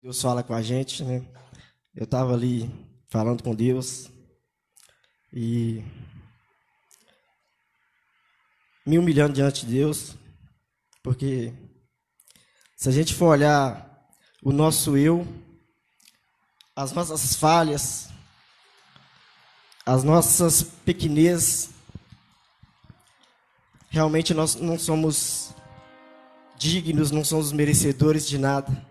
Deus fala com a gente, né? Eu estava ali falando com Deus e me humilhando diante de Deus, porque se a gente for olhar o nosso eu, as nossas falhas, as nossas pequenezes, realmente nós não somos dignos, não somos merecedores de nada.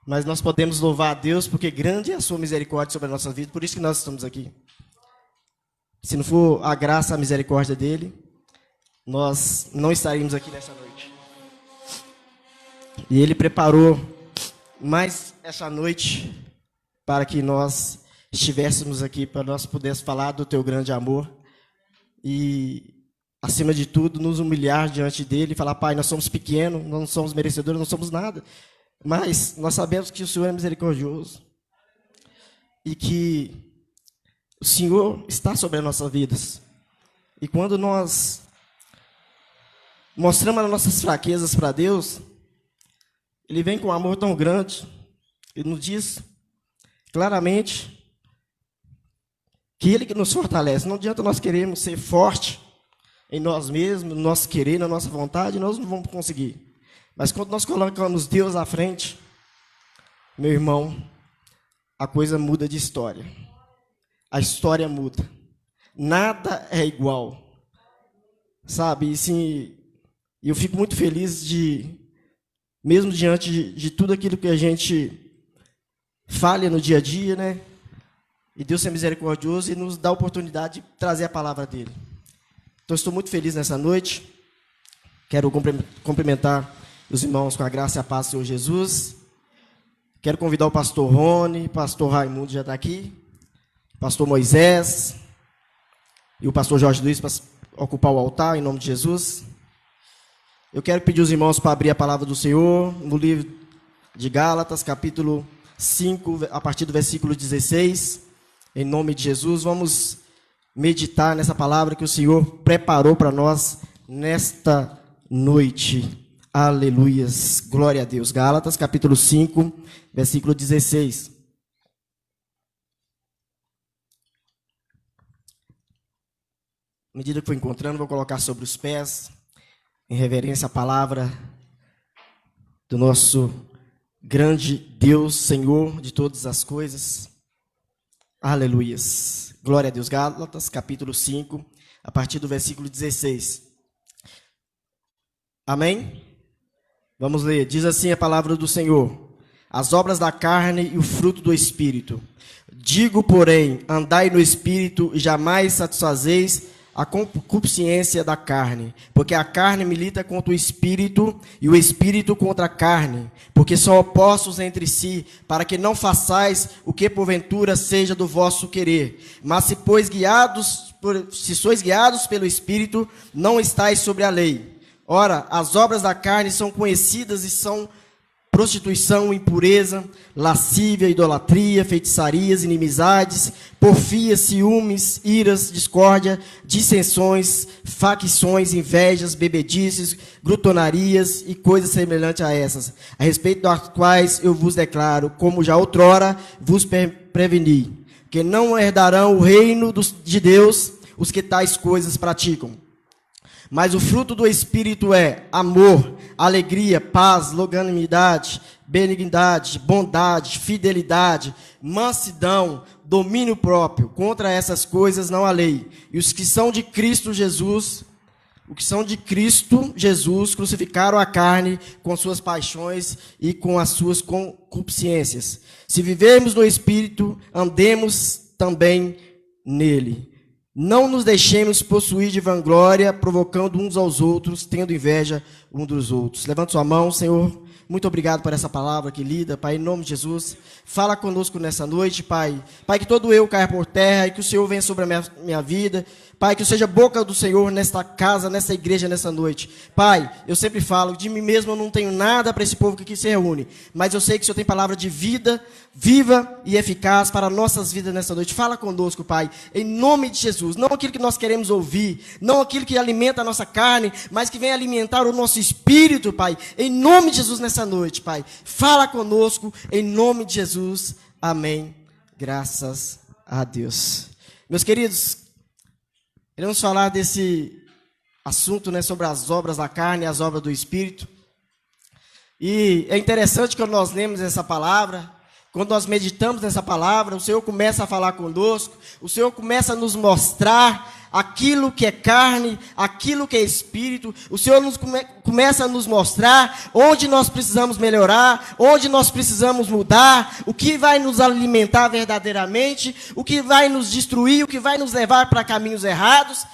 Mas nós podemos louvar a Deus porque grande é a sua misericórdia sobre a nossa vida, por isso que nós estamos aqui. Se não for a graça, a misericórdia dele, nós não estaríamos aqui nessa noite. E ele preparou mais essa noite para que nós estivéssemos aqui, para nós pudéssemos falar do teu grande amor e, acima de tudo, nos humilhar diante dele e falar: Pai, nós somos pequenos, não somos merecedores, não somos nada. Mas nós sabemos que o Senhor é misericordioso e que o Senhor está sobre as nossas vidas. E quando nós mostramos as nossas fraquezas para Deus, Ele vem com um amor tão grande e nos diz claramente que Ele que nos fortalece. Não adianta nós queremos ser forte em nós mesmos, no nosso querer, na nossa vontade, nós não vamos conseguir. Mas quando nós colocamos Deus à frente, meu irmão, a coisa muda de história. A história muda. Nada é igual. Sabe, e assim, eu fico muito feliz mesmo diante de tudo aquilo que a gente falha no dia a dia, né? E Deus é misericordioso e nos dá a oportunidade de trazer a palavra dele. Então, estou muito feliz nessa noite. Quero cumprimentar os irmãos com a graça e a paz do Senhor Jesus. Quero convidar o pastor Rony, pastor Raimundo já está aqui, pastor Moisés e o pastor Jorge Luiz para ocupar o altar, em nome de Jesus. Eu quero pedir os irmãos para abrir a palavra do Senhor no livro de Gálatas, capítulo 5, a partir do versículo 16. Em nome de Jesus, vamos meditar nessa palavra que o Senhor preparou para nós nesta noite. Aleluias, glória a Deus. Gálatas, capítulo 5, versículo 16. À medida que for encontrando, vou colocar sobre os pés, em reverência à palavra do nosso grande Deus, Senhor de todas as coisas. Aleluias, glória a Deus. Gálatas, capítulo 5, a partir do versículo 16. Amém? Vamos ler. Diz assim a palavra do Senhor: as obras da carne e o fruto do Espírito. Digo, porém, andai no Espírito e jamais satisfazeis a concupiscência da carne, porque a carne milita contra o Espírito e o Espírito contra a carne, porque são opostos entre si, para que não façais o que porventura seja do vosso querer. Mas se sois guiados pelo Espírito, não estáis sobre a lei. Ora, as obras da carne são conhecidas e são prostituição, impureza, lascívia, idolatria, feitiçarias, inimizades, porfias, ciúmes, iras, discórdia, dissensões, facções, invejas, bebedices, glutonarias e coisas semelhantes a essas, a respeito das quais eu vos declaro, como já outrora vos preveni, que não herdarão o reino de Deus os que tais coisas praticam. Mas o fruto do Espírito é amor, alegria, paz, longanimidade, benignidade, bondade, fidelidade, mansidão, domínio próprio. Contra essas coisas não há lei. E os que são de Cristo Jesus, crucificaram a carne com suas paixões e com as suas concupiscências. Se vivermos no Espírito, andemos também nele. Não nos deixemos possuir de vanglória, provocando uns aos outros, tendo inveja uns dos outros. Levante sua mão, Senhor. Muito obrigado por essa palavra que lida, Pai, em nome de Jesus. Fala conosco nessa noite, Pai. Pai, que todo eu caia por terra e que o Senhor venha sobre a minha vida. Pai, que eu seja a boca do Senhor nesta casa, nesta igreja, nessa noite. Pai, eu sempre falo, de mim mesmo eu não tenho nada para esse povo que aqui se reúne. Mas eu sei que o Senhor tem palavra de vida, viva e eficaz para nossas vidas nessa noite. Fala conosco, Pai, em nome de Jesus. Não aquilo que nós queremos ouvir, não aquilo que alimenta a nossa carne, mas que vem alimentar o nosso espírito, Pai. Em nome de Jesus nessa nessa noite, Pai. Fala conosco, em nome de Jesus. Amém. Graças a Deus. Meus queridos, queremos falar desse assunto, né, sobre as obras da carne e as obras do Espírito. E é interessante quando nós lemos essa palavra, quando nós meditamos nessa palavra, o Senhor começa a falar conosco, o Senhor começa a nos mostrar aquilo que é carne, aquilo que é espírito. O Senhor começa a nos mostrar onde nós precisamos melhorar, onde nós precisamos mudar, o que vai nos alimentar verdadeiramente, o que vai nos destruir, o que vai nos levar para caminhos errados.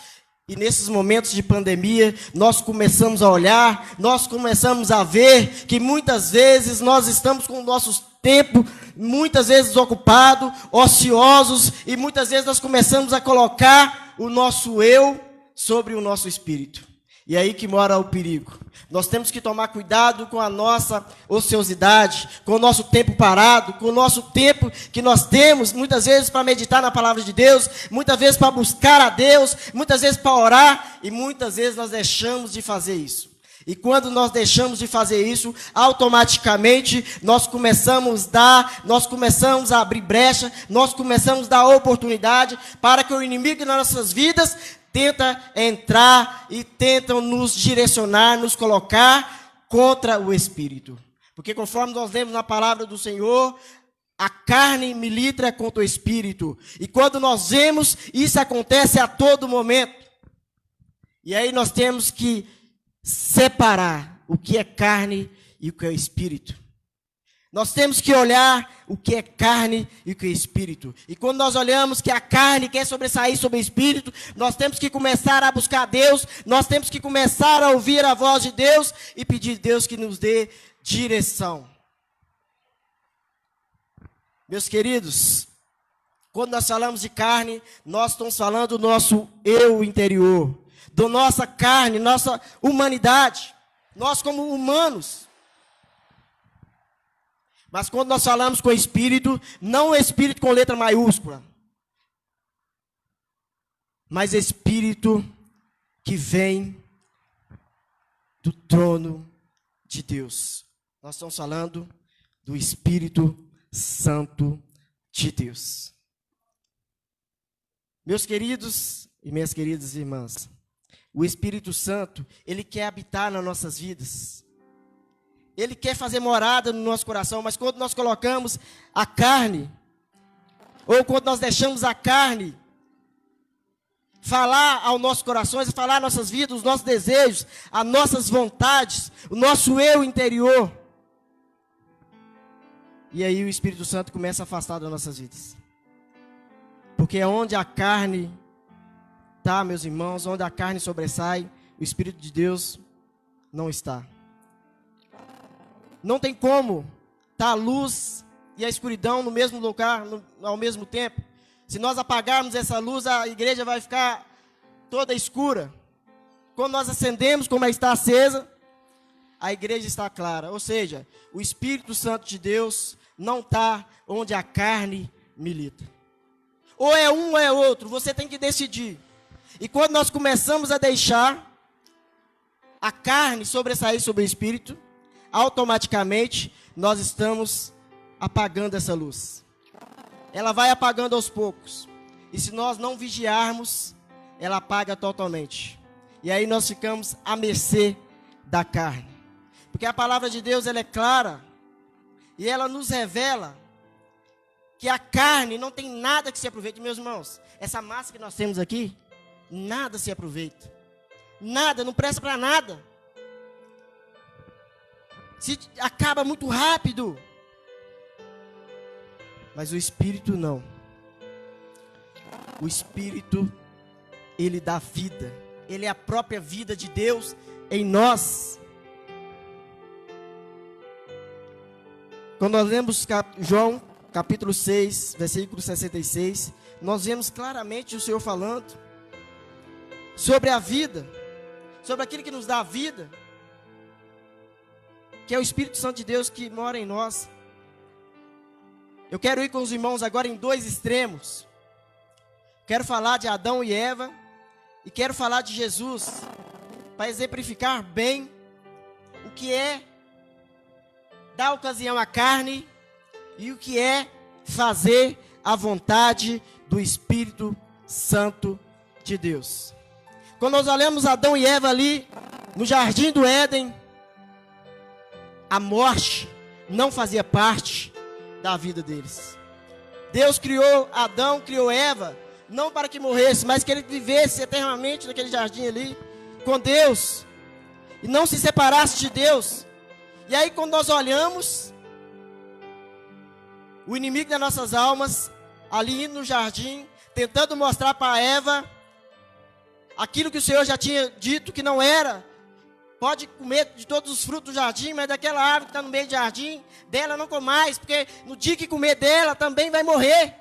E nesses momentos de pandemia, nós começamos a olhar, nós começamos a ver que muitas vezes nós estamos com o nosso tempo, muitas vezes ocupado, ociosos, e muitas vezes nós começamos a colocar o nosso eu sobre o nosso espírito. E é aí que mora o perigo. Nós temos que tomar cuidado com a nossa ociosidade, com o nosso tempo parado, com o nosso tempo que nós temos, muitas vezes para meditar na palavra de Deus, muitas vezes para buscar a Deus, muitas vezes para orar, e muitas vezes nós deixamos de fazer isso. E quando nós deixamos de fazer isso, automaticamente nós começamos a abrir brecha, nós começamos a dar oportunidade para que o inimigo nas nossas vidas tenta entrar e tentam nos direcionar, nos colocar contra o Espírito. Porque conforme nós lemos na palavra do Senhor, a carne milita contra o Espírito. E quando nós vemos, isso acontece a todo momento. E aí nós temos que separar o que é carne e o que é Espírito. Nós temos que olhar o que é carne e o que é espírito. E quando nós olhamos que a carne quer sobressair sobre o espírito, nós temos que começar a buscar Deus, nós temos que começar a ouvir a voz de Deus e pedir a Deus que nos dê direção. Meus queridos, quando nós falamos de carne, nós estamos falando do nosso eu interior, da nossa carne, nossa humanidade, nós como humanos. Mas quando nós falamos com o Espírito, não o Espírito com letra maiúscula, mas Espírito que vem do trono de Deus. Nós estamos falando do Espírito Santo de Deus. Meus queridos e minhas queridas irmãs, o Espírito Santo, ele quer habitar nas nossas vidas. Ele quer fazer morada no nosso coração, mas quando nós colocamos a carne, ou quando nós deixamos a carne falar ao nosso coração, falar às nossas vidas, os nossos desejos, as nossas vontades, o nosso eu interior, e aí o Espírito Santo começa a afastar das nossas vidas. Porque é onde a carne está, meus irmãos, onde a carne sobressai, o Espírito de Deus não está. Não tem como estar a luz e a escuridão no mesmo lugar, ao mesmo tempo. Se nós apagarmos essa luz, a igreja vai ficar toda escura. Quando nós acendemos, como ela está acesa, a igreja está clara. Ou seja, o Espírito Santo de Deus não está onde a carne milita. Ou é um ou é outro, você tem que decidir. E quando nós começamos a deixar a carne sobressair sobre o Espírito, automaticamente nós estamos apagando essa luz. Ela vai apagando aos poucos. E se nós não vigiarmos, ela apaga totalmente. E aí nós ficamos à mercê da carne. Porque a palavra de Deus, ela é clara. E ela nos revela que a carne não tem nada que se aproveite. Meus irmãos, essa massa que nós temos aqui, nada se aproveita. Nada, não presta para nada. Se acaba muito rápido. Mas o Espírito não. O Espírito, ele dá vida. Ele é a própria vida de Deus em nós. Quando nós lemos João, capítulo 6, versículo 66, nós vemos claramente o Senhor falando sobre a vida, sobre aquilo que nos dá a vida, que é o Espírito Santo de Deus que mora em nós. Eu quero ir com os irmãos agora em dois extremos. Quero falar de Adão e Eva e quero falar de Jesus, para exemplificar bem o que é dar ocasião à carne e o que é fazer a vontade do Espírito Santo de Deus. Quando nós olhamos Adão e Eva ali no jardim do Éden, a morte não fazia parte da vida deles. Deus criou Adão, criou Eva, não para que morresse, mas que ele vivesse eternamente naquele jardim ali, com Deus, e não se separasse de Deus. E aí quando nós olhamos, o inimigo das nossas almas, ali no jardim, tentando mostrar para Eva, aquilo que o Senhor já tinha dito que não era, pode comer de todos os frutos do jardim, mas daquela árvore que está no meio do jardim, dela não come mais, porque no dia que comer dela também vai morrer.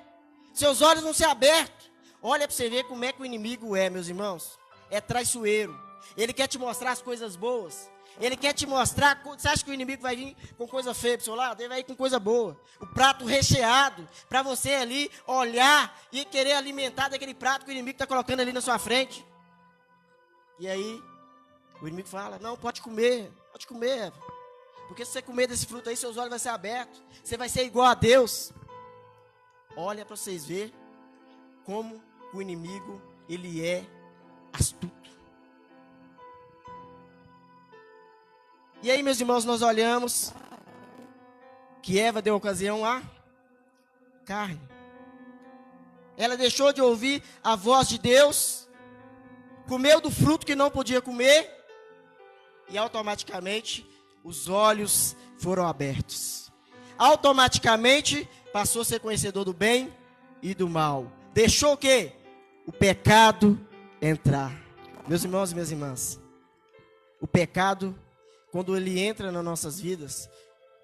Seus olhos vão ser abertos. Olha para você ver como é que o inimigo é, meus irmãos. É traiçoeiro. Ele quer te mostrar as coisas boas. Ele quer te mostrar. Você acha que o inimigo vai vir com coisa feia para o seu lado? Ele vai vir com coisa boa. O prato recheado, para você ali olhar e querer alimentar daquele prato que o inimigo está colocando ali na sua frente. E aí, o inimigo fala, não, pode comer, Eva. Porque se você comer desse fruto aí, seus olhos vão ser abertos. Você vai ser igual a Deus. Olha para vocês verem como o inimigo, ele é astuto. E aí, meus irmãos, nós olhamos que Eva deu ocasião à carne. Ela deixou de ouvir a voz de Deus, comeu do fruto que não podia comer, e automaticamente os olhos foram abertos. Automaticamente passou a ser conhecedor do bem e do mal. Deixou o quê? O pecado entrar. Meus irmãos e minhas irmãs, o pecado, quando ele entra nas nossas vidas,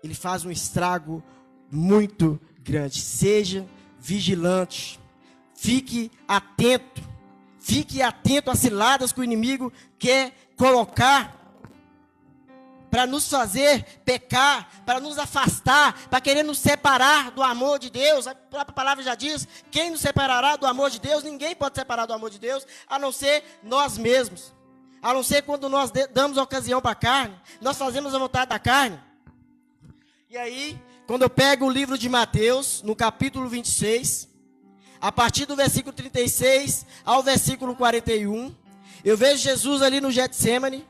ele faz um estrago muito grande. Seja vigilante, fique atento às ciladas que o inimigo quer colocar para nos fazer pecar, para nos afastar, para querer nos separar do amor de Deus. A própria palavra já diz, quem nos separará do amor de Deus? Ninguém pode separar do amor de Deus, a não ser nós mesmos. A não ser quando nós damos ocasião para a carne, nós fazemos a vontade da carne. E aí, quando eu pego o livro de Mateus, no capítulo 26, a partir do versículo 36 ao versículo 41, eu vejo Jesus ali no Getsêmani,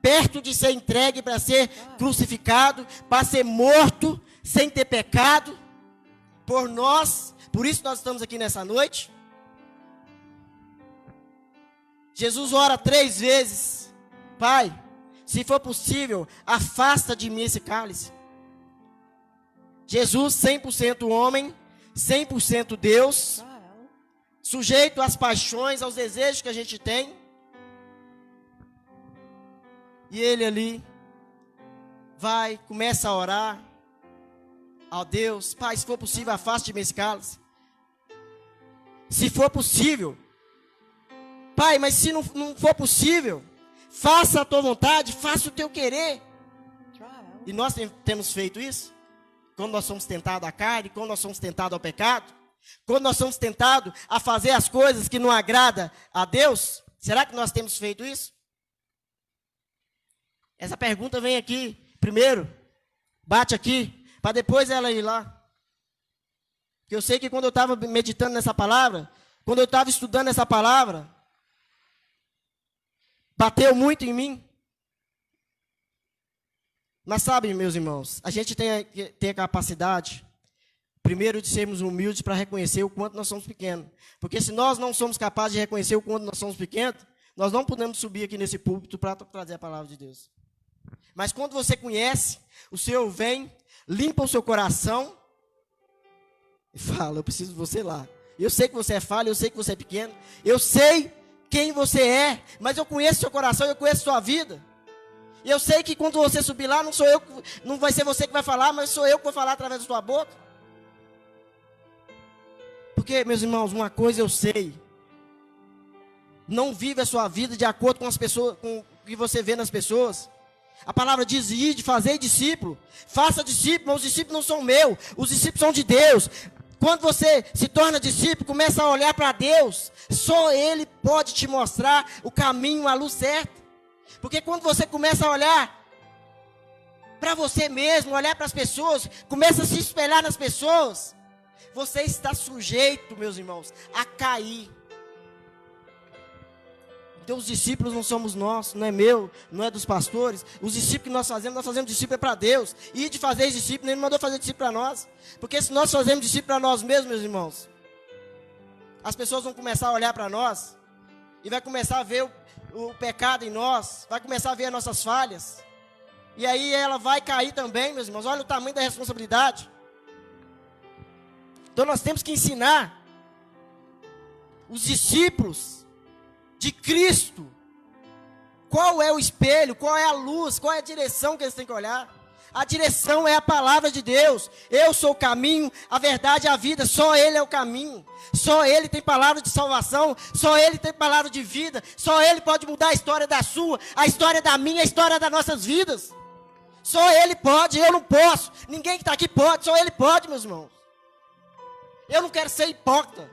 perto de ser entregue para ser crucificado, para ser morto, sem ter pecado, por nós. Por isso nós estamos aqui nessa noite. Jesus ora 3 vezes: Pai, se for possível, afasta de mim esse cálice. Jesus, 100% homem, 100% Deus, sujeito às paixões, aos desejos que a gente tem. E ele ali começa a orar ao Deus: Pai, se for possível, afaste-me esse cálice. Se for possível. Pai, mas se não for possível, faça a tua vontade, faça o teu querer. E nós temos feito isso? Quando nós somos tentados à carne, quando nós somos tentados ao pecado, quando nós somos tentados a fazer as coisas que não agradam a Deus, será que nós temos feito isso? Essa pergunta vem aqui, primeiro, bate aqui, para depois ela ir lá. Porque eu sei que quando eu estava meditando nessa palavra, quando eu estava estudando essa palavra, bateu muito em mim. Mas sabe, meus irmãos, a gente tem a capacidade, primeiro, de sermos humildes para reconhecer o quanto nós somos pequenos. Porque se nós não somos capazes de reconhecer o quanto nós somos pequenos, nós não podemos subir aqui nesse púlpito para trazer a palavra de Deus. Mas quando você conhece, o Senhor vem, limpa o seu coração e fala: eu preciso de você lá. Eu sei que você é falho, eu sei que você é pequeno, eu sei quem você é, mas eu conheço seu coração, eu conheço sua vida. E eu sei que quando você subir lá, não vai ser você que vai falar, mas sou eu que vou falar através da sua boca. Porque, meus irmãos, uma coisa eu sei: não vive a sua vida de acordo com as pessoas, com o que você vê nas pessoas. A palavra diz: ide, fazer discípulo. Faça discípulo, mas os discípulos não são meus, os discípulos são de Deus. Quando você se torna discípulo, começa a olhar para Deus, só Ele pode te mostrar o caminho, a luz certa. Porque quando você começa a olhar para você mesmo, olhar para as pessoas, começa a se espelhar nas pessoas, você está sujeito, meus irmãos, a cair. Então os discípulos não somos nós, não é meu, não é dos pastores. Os discípulos que nós fazemos discípulo é para Deus. E de fazer discípulo, Ele não mandou fazer discípulo para nós. Porque se nós fazemos discípulo para nós mesmos, meus irmãos, as pessoas vão começar a olhar para nós e vai começar a ver o pecado em nós, vai começar a ver as nossas falhas. E aí ela vai cair também, meus irmãos. Olha o tamanho da responsabilidade. Então nós temos que ensinar os discípulos de Cristo qual é o espelho, qual é a luz, qual é a direção que eles têm que olhar. A direção é a palavra de Deus. Eu sou o caminho, a verdade e a vida. Só Ele é o caminho. Só Ele tem palavra de salvação. Só Ele tem palavra de vida. Só Ele pode mudar a história da sua, a história da minha, a história das nossas vidas. Só Ele pode, eu não posso. Ninguém que está aqui pode, só Ele pode, meus irmãos. Eu não quero ser hipócrita.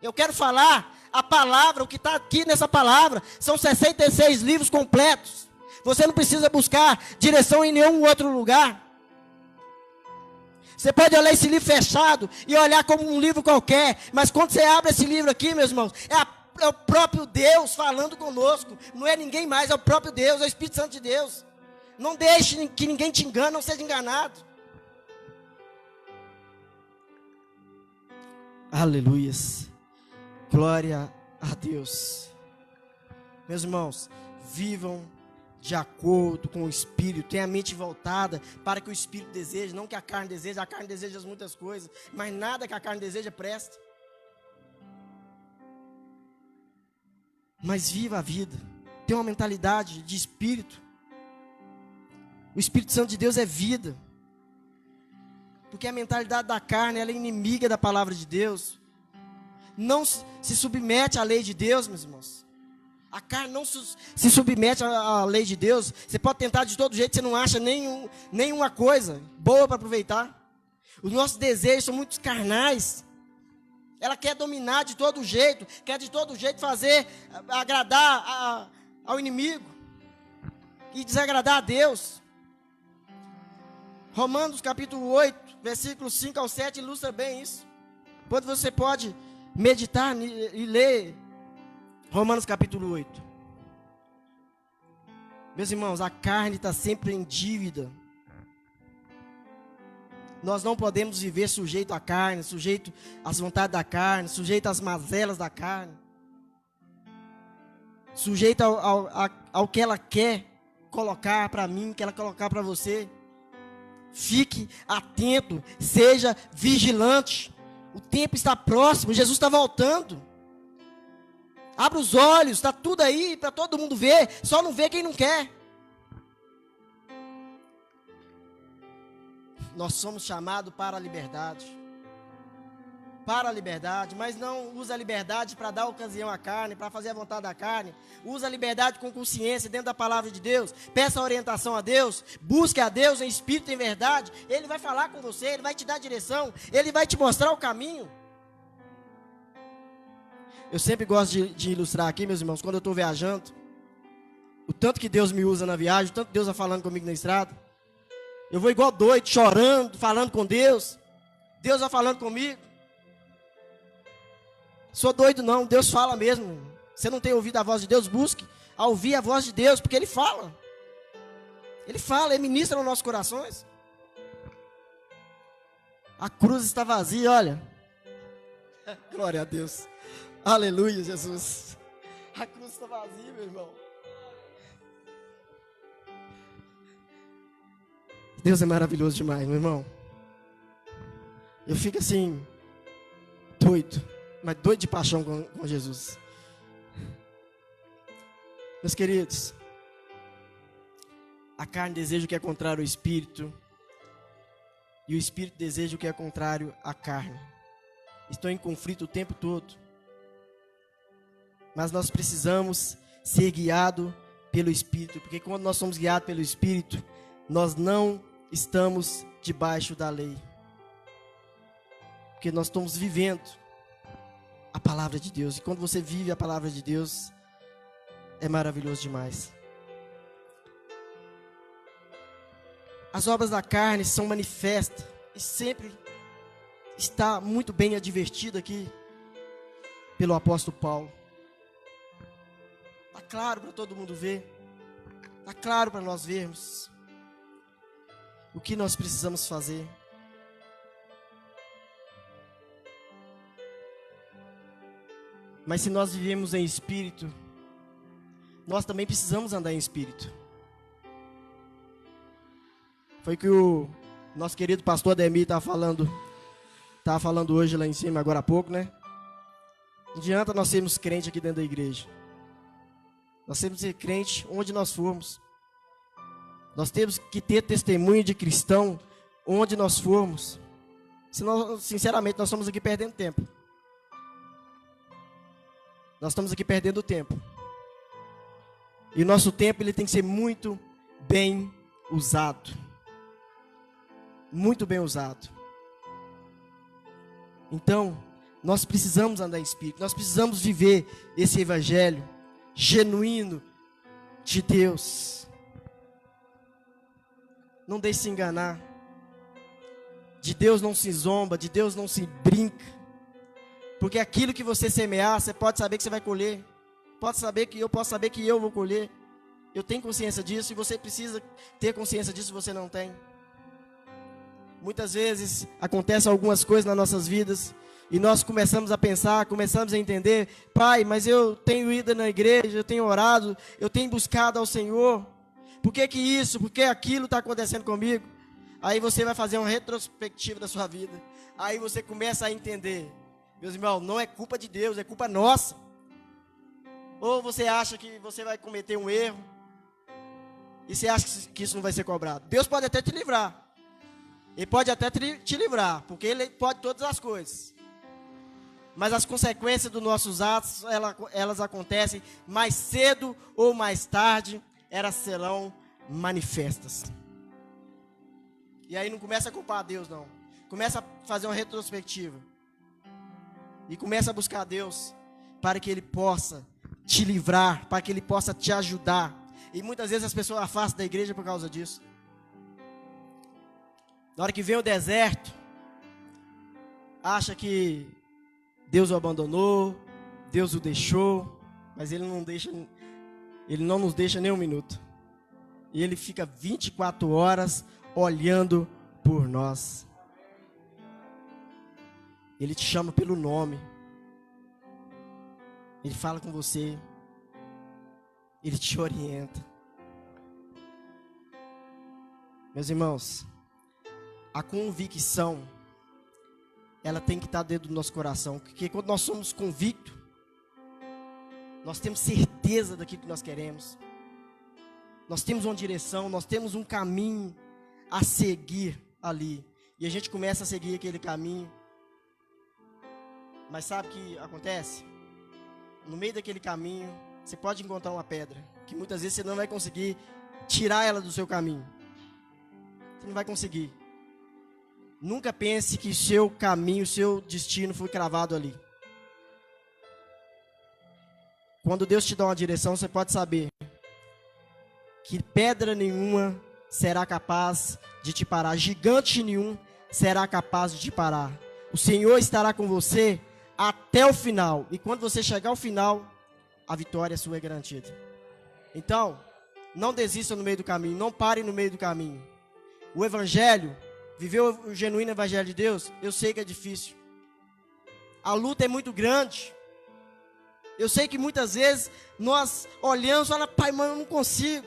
Eu quero falar a palavra, o que está aqui nessa palavra. São 66 livros completos. Você não precisa buscar direção em nenhum outro lugar. Você pode olhar esse livro fechado e olhar como um livro qualquer. Mas quando você abre esse livro aqui, meus irmãos, é o próprio Deus falando conosco. Não é ninguém mais, é o próprio Deus, é o Espírito Santo de Deus. Não deixe que ninguém te engane, não seja enganado. Aleluias. Glória a Deus. Meus irmãos, vivam de acordo com o Espírito. Tenha a mente voltada para que o Espírito deseja, não que a carne deseja. A carne deseja muitas coisas, mas nada que a carne deseja presta. Mas viva a vida. Tenha uma mentalidade de Espírito. O Espírito Santo de Deus é vida. Porque a mentalidade da carne, ela é inimiga da palavra de Deus. Não se submete à lei de Deus, meus irmãos. A carne não se submete à lei de Deus. Você pode tentar de todo jeito, você não acha nenhuma coisa boa para aproveitar. Os nossos desejos são muito carnais. Ela quer dominar de todo jeito, quer de todo jeito fazer, agradar ao inimigo e desagradar a Deus. Romanos capítulo 8, versículos 5 ao 7 ilustra bem isso. Depois você pode meditar e ler Romanos capítulo 8. Meus irmãos, a carne está sempre em dívida. Nós não podemos viver sujeito à carne, sujeito às vontades da carne, sujeito às mazelas da carne, sujeito ao que ela quer colocar para mim, que ela colocar para você. Fique atento, seja vigilante. O tempo está próximo, Jesus está voltando. Abra os olhos, está tudo aí para todo mundo ver, só não vê quem não quer. Nós somos chamados para a liberdade. Para a liberdade, mas não usa a liberdade para dar ocasião à carne, para fazer a vontade da carne. Usa a liberdade com consciência dentro da palavra de Deus. Peça orientação a Deus, busque a Deus em espírito e em verdade. Ele vai falar com você, Ele vai te dar direção, Ele vai te mostrar o caminho. Eu sempre gosto de ilustrar aqui, meus irmãos, quando eu estou viajando, o tanto que Deus me usa na viagem, o tanto que Deus vai falando comigo na estrada. Eu vou igual doido, chorando, falando com Deus. Deus vai falando comigo. Sou doido não, Deus fala mesmo. Você não tem ouvido a voz de Deus? Busque a ouvir a voz de Deus, porque Ele fala. Ele fala, Ele ministra nos nossos corações. A cruz está vazia, olha. Glória a Deus. Aleluia, Jesus. A cruz está vazia, meu irmão. Deus é maravilhoso demais, meu irmão. Eu fico assim, doido. Mas doido de paixão com Jesus. Meus queridos, a carne deseja o que é contrário ao Espírito, e o Espírito deseja o que é contrário à carne. Estão em conflito o tempo todo. Mas nós precisamos ser guiados pelo Espírito, porque quando nós somos guiados pelo Espírito, nós não estamos debaixo da lei. Porque nós estamos vivendo a palavra de Deus. E quando você vive a palavra de Deus, é maravilhoso demais. as obras da carne são manifestas, e sempre está muito bem advertido aqui pelo apóstolo Paulo. Está claro para todo mundo ver, está claro para nós vermos o que nós precisamos fazer. Mas se nós vivemos em espírito, nós também precisamos andar em espírito. Foi que o nosso querido pastor Ademir estava falando hoje lá em cima, agora há pouco, né? Não adianta nós sermos crentes aqui dentro da igreja. Nós temos que ser crente onde nós formos. Nós temos que ter testemunho de cristão onde nós formos. Senão, sinceramente, nós estamos aqui perdendo tempo. Nós estamos aqui perdendo tempo. E o nosso tempo ele tem que ser muito bem usado. Muito bem usado. Então, nós precisamos andar em espírito. Nós precisamos viver esse evangelho genuíno de Deus. Não deixe se enganar. De Deus não se zomba, de Deus não se brinca. Porque aquilo que você semear, você pode saber que você vai colher. Posso saber que eu vou colher. Eu tenho consciência disso e você precisa ter consciência disso se você não tem. Muitas vezes acontecem algumas coisas nas nossas vidas e nós começamos a pensar, começamos a entender: Pai, mas eu tenho ido na igreja, eu tenho orado, eu tenho buscado ao Senhor. Por que isso, por que aquilo está acontecendo comigo? Aí você vai fazer uma retrospectiva da sua vida. Aí você começa a entender: meus irmãos, não é culpa de Deus, é culpa nossa. Ou você acha que você vai cometer um erro e você acha que isso não vai ser cobrado. Deus pode até te livrar. Ele pode até te livrar, porque Ele pode todas as coisas. Mas as consequências dos nossos atos, elas acontecem mais cedo ou mais tarde, elas serão manifestas. E aí não começa a culpar a Deus, não. Começa a fazer uma retrospectiva. E começa a buscar a Deus para que Ele possa te livrar, para que Ele possa te ajudar. E muitas vezes as pessoas afastam da igreja por causa disso. Na hora que vem o deserto, acha que Deus o abandonou, Deus o deixou, mas Ele não nos deixa nem um minuto. E Ele fica 24 horas olhando por nós. Ele te chama pelo nome. Ele fala com você. Ele te orienta. Meus irmãos, a convicção, ela tem que estar dentro do nosso coração. Porque quando nós somos convictos, nós temos certeza daquilo que nós queremos. Nós temos uma direção, nós temos um caminho a seguir ali. E a gente começa a seguir aquele caminho. Mas sabe o que acontece? No meio daquele caminho, você pode encontrar uma pedra, que muitas vezes você não vai conseguir tirar ela do seu caminho. Você não vai conseguir. Nunca pense que seu caminho, seu destino foi cravado ali. Quando Deus te dá uma direção, você pode saber que pedra nenhuma será capaz de te parar. Gigante nenhum será capaz de te parar. O Senhor estará com você até o final. E quando você chegar ao final, a vitória sua é garantida. Então, não desista no meio do caminho. Não pare no meio do caminho. O evangelho, viver o genuíno evangelho de Deus, eu sei que é difícil. A luta é muito grande. Eu sei que muitas vezes nós olhamos e falamos: pai, mano, eu não consigo.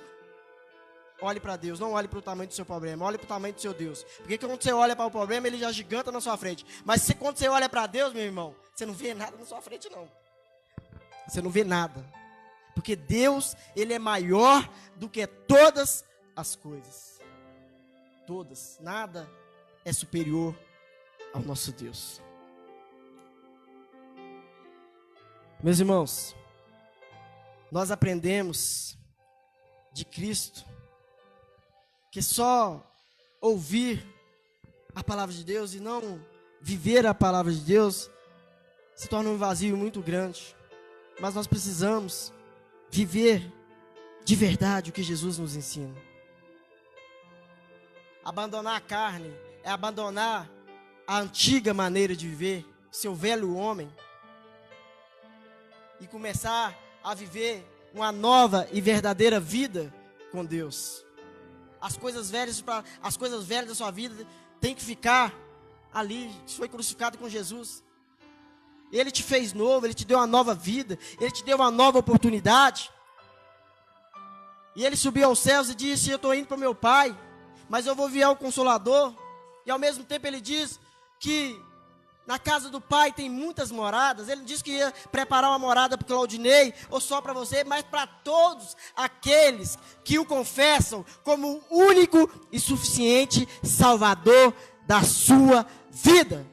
Olhe para Deus, não olhe para o tamanho do seu problema, olhe para o tamanho do seu Deus. Porque quando você olha para o problema, ele já giganta na sua frente. Mas quando você olha para Deus, meu irmão, você não vê nada na sua frente, não. Você não vê nada. Porque Deus, Ele é maior do que todas as coisas. Todas. Nada é superior ao nosso Deus. Meus irmãos, nós aprendemos de Cristo que só ouvir a palavra de Deus e não viver a palavra de Deus se torna um vazio muito grande. Mas nós precisamos viver de verdade o que Jesus nos ensina. Abandonar a carne é abandonar a antiga maneira de viver, seu velho homem, e começar a viver uma nova e verdadeira vida com Deus. As coisas velhas da sua vida tem que ficar ali. Você foi crucificado com Jesus. Ele te fez novo, Ele te deu uma nova vida, Ele te deu uma nova oportunidade. E Ele subiu aos céus e disse: eu estou indo para o meu Pai, mas eu vou enviar o Consolador. E ao mesmo tempo Ele diz que na casa do Pai tem muitas moradas. Ele disse que ia preparar uma morada para o Claudinei, ou só para você, mas para todos aqueles que o confessam como o único e suficiente Salvador da sua vida.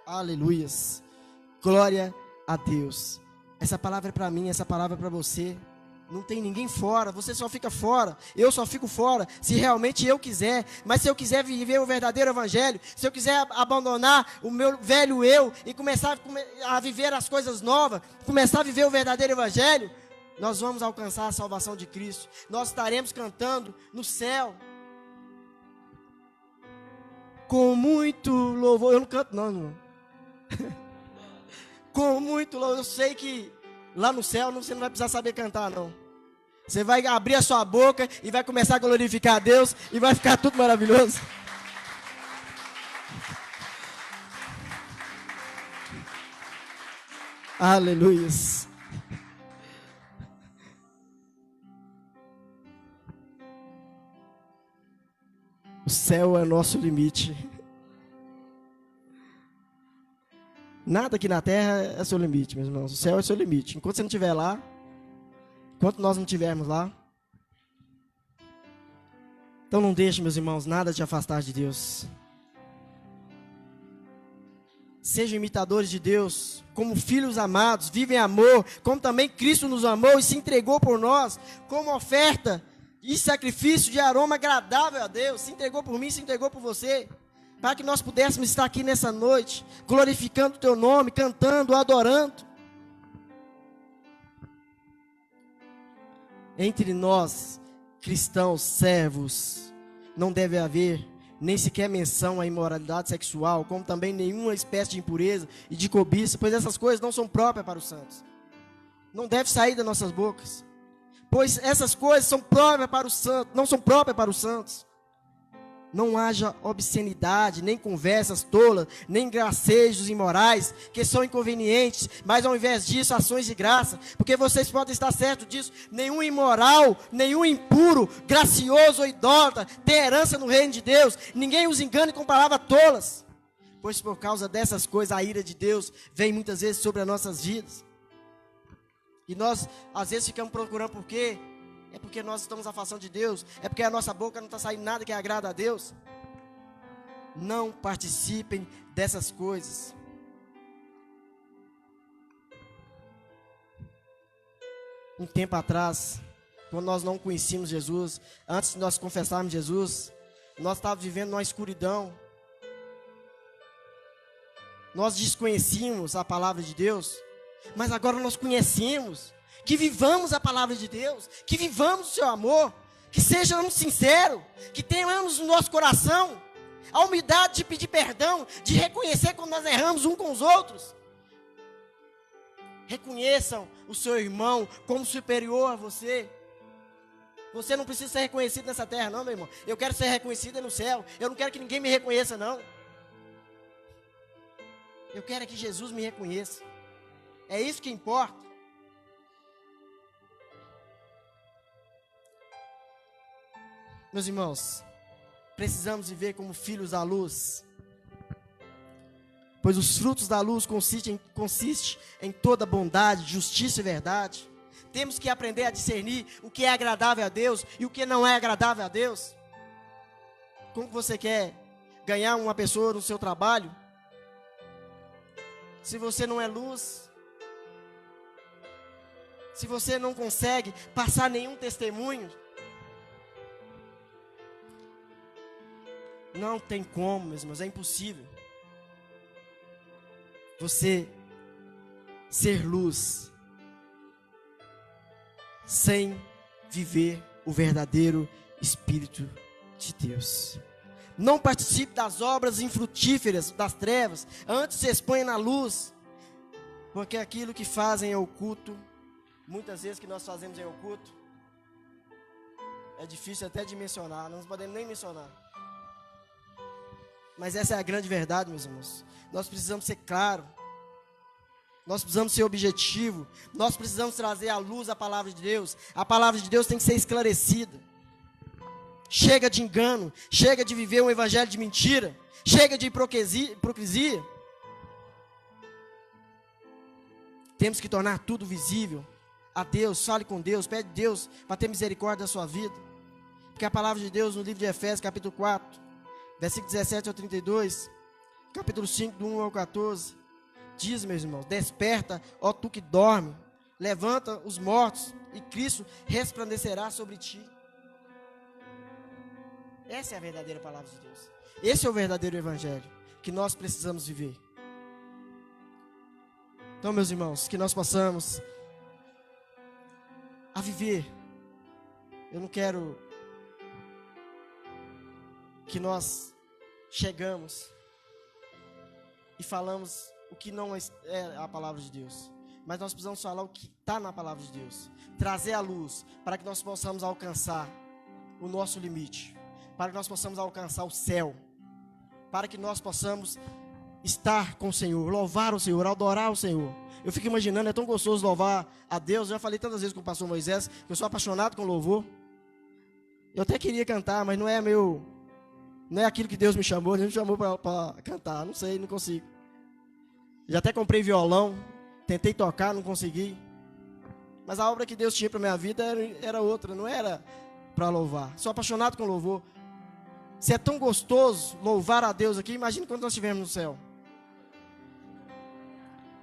Aleluias. Glória a Deus. Essa palavra é para mim, essa palavra é para você. Não tem ninguém fora, você só fica fora, eu só fico fora, se realmente eu quiser. Mas se eu quiser viver o verdadeiro evangelho, se eu quiser abandonar o meu velho eu e começar a viver as coisas novas, começar a viver o verdadeiro evangelho, nós vamos alcançar a salvação de Cristo. Nós estaremos cantando no céu com muito louvor. Eu não canto não, irmão. Com muito louvor. Eu sei que lá no céu você não vai precisar saber cantar não. Você vai abrir a sua boca e vai começar a glorificar a Deus e vai ficar tudo maravilhoso. Aleluias. O céu é nosso limite. Nada aqui na terra é seu limite, meus irmãos. O céu é seu limite. Enquanto você não estiver lá, enquanto nós não estivermos lá, então não deixe, meus irmãos, nada te afastar de Deus. Sejam imitadores de Deus, como filhos amados, vivem amor, como também Cristo nos amou e se entregou por nós, como oferta e sacrifício de aroma agradável a Deus. Se entregou por mim, se entregou por você, para que nós pudéssemos estar aqui nessa noite, glorificando o teu nome, cantando, adorando. Entre nós, cristãos, servos, não deve haver nem sequer menção à imoralidade sexual, como também nenhuma espécie de impureza e de cobiça, pois essas coisas não são próprias para os santos. Não deve sair das nossas bocas, pois essas coisas são próprias para os santos, não são próprias para os santos. Não haja obscenidade, nem conversas tolas, nem gracejos imorais, que são inconvenientes, mas ao invés disso, ações de graça, porque vocês podem estar certos disso. Nenhum imoral, nenhum impuro, gracioso ou idólatra tem herança no reino de Deus. Ninguém os engane com palavras tolas, pois por causa dessas coisas a ira de Deus vem muitas vezes sobre as nossas vidas. E nós às vezes ficamos procurando por quê? É porque nós estamos afastando de Deus. É porque a nossa boca não está saindo nada que agrada a Deus. Não participem dessas coisas. Um tempo atrás, quando nós não conhecíamos Jesus, antes de nós confessarmos Jesus, nós estávamos vivendo numa escuridão. Nós desconhecíamos a palavra de Deus, mas agora nós conhecemos. Que vivamos a palavra de Deus, que vivamos o seu amor, que sejamos sinceros, que tenhamos no nosso coração a humildade de pedir perdão, de reconhecer quando nós erramos uns com os outros. Reconheçam o seu irmão como superior a você. Você não precisa ser reconhecido nessa terra não, meu irmão. Eu quero ser reconhecido no céu. Eu não quero que ninguém me reconheça não. Eu quero que Jesus me reconheça. É isso que importa. Meus irmãos, precisamos viver como filhos da luz, pois os frutos da luz consistem em toda bondade, justiça e verdade. Temos que aprender a discernir o que é agradável a Deus e o que não é agradável a Deus. Como você quer ganhar uma pessoa no seu trabalho, se você não é luz? Se você não consegue passar nenhum testemunho? Não tem como, meus irmãos, é impossível você ser luz sem viver o verdadeiro Espírito de Deus. Não participe das obras infrutíferas das trevas, antes se exponha na luz, porque aquilo que fazem em oculto, muitas vezes que nós fazemos em oculto, é difícil até de mencionar, não podemos nem mencionar. Mas essa é a grande verdade, meus irmãos. Nós precisamos ser claros, nós precisamos ser objetivo, nós precisamos trazer à luz a palavra de Deus. A palavra de Deus tem que ser esclarecida. Chega de engano, chega de viver um evangelho de mentira, chega de hipocrisia. Temos que tornar tudo visível a Deus. Fale com Deus, pede a Deus para ter misericórdia da sua vida. Porque a palavra de Deus no livro de Efésios, capítulo 4, versículo 17 ao 32, capítulo 5, do 1 ao 14, diz, meus irmãos: desperta, ó tu que dorme, levanta os mortos, e Cristo resplandecerá sobre ti. Essa é a verdadeira palavra de Deus. Esse é o verdadeiro evangelho que nós precisamos viver. Então, meus irmãos, que nós possamos a viver. Eu não quero que nós chegamos e falamos o que não é a palavra de Deus, mas nós precisamos falar o que está na palavra de Deus, trazer a luz para que nós possamos alcançar o nosso limite, para que nós possamos alcançar o céu, para que nós possamos estar com o Senhor, louvar o Senhor, adorar o Senhor. Eu fico imaginando, é tão gostoso louvar a Deus. Eu já falei tantas vezes com o pastor Moisés que eu sou apaixonado com louvor. Eu até queria cantar, mas não é aquilo que Deus me chamou. Ele me chamou para cantar, não sei, não consigo. Já até comprei violão, tentei tocar, não consegui. Mas a obra que Deus tinha para minha vida era outra, não era para louvar. Sou apaixonado com louvor. Se é tão gostoso louvar a Deus aqui, imagine quando nós estivermos no céu.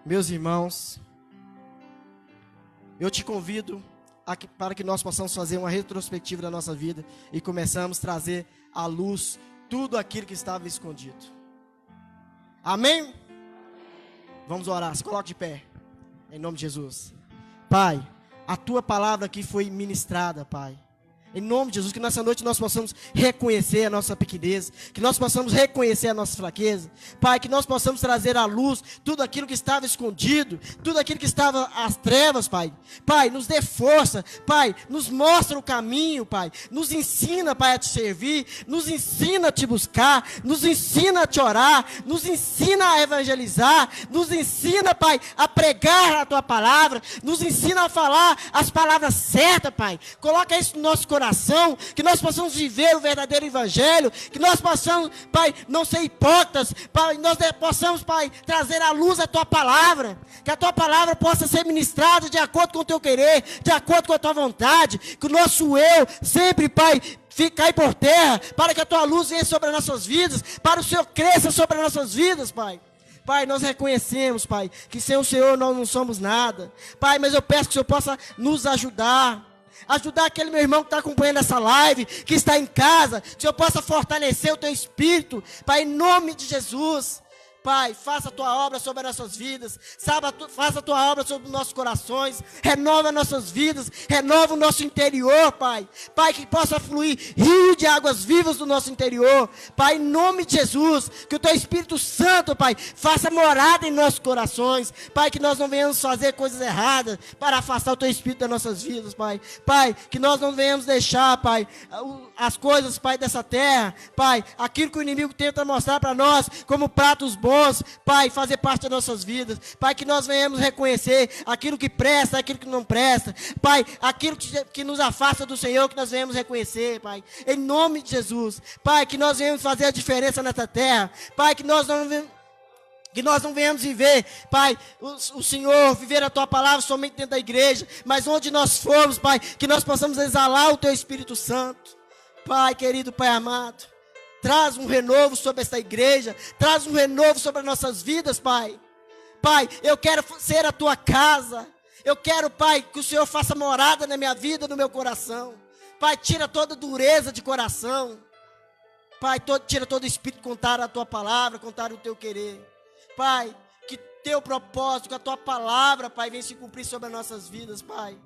Meus irmãos, eu te convido para que nós possamos fazer uma retrospectiva da nossa vida e começamos a trazer à luz tudo aquilo que estava escondido. Amém? Vamos orar, se coloque de pé, em nome de Jesus. Pai, a tua palavra aqui foi ministrada, Pai. Em nome de Jesus, que nessa noite nós possamos reconhecer a nossa pequenez, que nós possamos reconhecer a nossa fraqueza, Pai, que nós possamos trazer à luz tudo aquilo que estava escondido, tudo aquilo que estava às trevas, Pai. Pai, nos dê força, Pai, nos mostra o caminho, Pai, nos ensina, Pai, a te servir, nos ensina a te buscar, nos ensina a te orar, nos ensina a evangelizar, nos ensina, Pai, a pregar a tua palavra, nos ensina a falar as palavras certas, Pai. Coloca isso no nosso coração, que nós possamos viver o verdadeiro evangelho, que nós possamos, Pai, não ser hipócritas, Pai, nós possamos, Pai, trazer à luz a tua palavra, que a tua palavra possa ser ministrada de acordo com o teu querer, de acordo com a tua vontade, que o nosso eu sempre, Pai, cai por terra, para que a tua luz venha sobre as nossas vidas, para o Senhor cresça sobre as nossas vidas, Pai. Pai, nós reconhecemos, Pai, que sem o Senhor nós não somos nada. Pai, mas eu peço que o Senhor possa nos ajudar aquele meu irmão que está acompanhando essa live, que está em casa, que o Senhor possa fortalecer o teu espírito, Pai, em nome de Jesus. Pai, faça a tua obra sobre as nossas vidas, faça a tua obra sobre os nossos corações, renova nossas vidas, renova o nosso interior, Pai. Pai, que possa fluir rio de águas vivas do nosso interior, Pai, em nome de Jesus, que o teu Espírito Santo, Pai, faça morada em nossos corações, Pai, que nós não venhamos fazer coisas erradas para afastar o teu Espírito das nossas vidas, Pai. Pai, que nós não venhamos deixar, Pai, as coisas, Pai, dessa terra, Pai, aquilo que o inimigo tenta mostrar para nós como pratos bons, Pai, fazer parte das nossas vidas, Pai, que nós venhamos reconhecer aquilo que presta, aquilo que não presta, Pai, aquilo que nos afasta do Senhor, que nós venhamos reconhecer, Pai, em nome de Jesus, Pai, que nós venhamos fazer a diferença nessa terra, Pai, que nós não venhamos viver, Pai, o Senhor, viver a Tua palavra somente dentro da igreja, mas onde nós formos, Pai, que nós possamos exalar o Teu Espírito Santo, Pai, querido Pai amado, traz um renovo sobre esta igreja, traz um renovo sobre as nossas vidas, Pai. Pai, eu quero ser a Tua casa, eu quero, Pai, que o Senhor faça morada na minha vida, no meu coração. Pai, tira toda dureza de coração, Pai, tira todo espírito, contar a Tua palavra, contar o Teu querer. Pai, que teu propósito, que a tua palavra, Pai, venha se cumprir sobre as nossas vidas, Pai.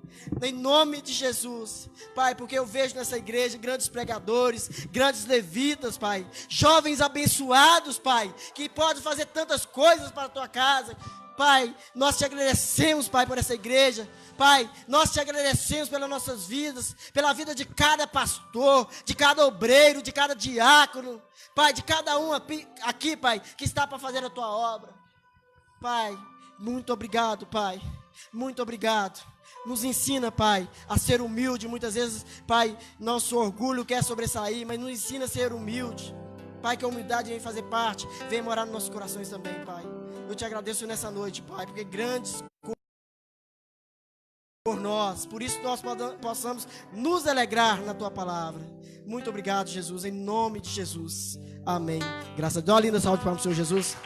Em nome de Jesus, Pai, porque eu vejo nessa igreja grandes pregadores, grandes levitas, Pai, jovens abençoados, Pai, que podem fazer tantas coisas para a tua casa. Pai, nós te agradecemos, Pai, por essa igreja. Pai, nós te agradecemos pelas nossas vidas, pela vida de cada pastor, de cada obreiro, de cada diácono, Pai, de cada um aqui, Pai, que está para fazer a tua obra. Pai, muito obrigado, Pai, muito obrigado. Nos ensina, Pai, a ser humilde. Muitas vezes, Pai, nosso orgulho quer sobressair, mas nos ensina a ser humilde. Pai, que a humildade vem fazer parte, vem morar nos nossos corações também, Pai. Eu te agradeço nessa noite, Pai, porque grandes por nós, por isso nós possamos nos alegrar na tua palavra. Muito obrigado, Jesus, em nome de Jesus. Amém. Graças a Deus. Dá uma linda salva de palmas para o Senhor Jesus.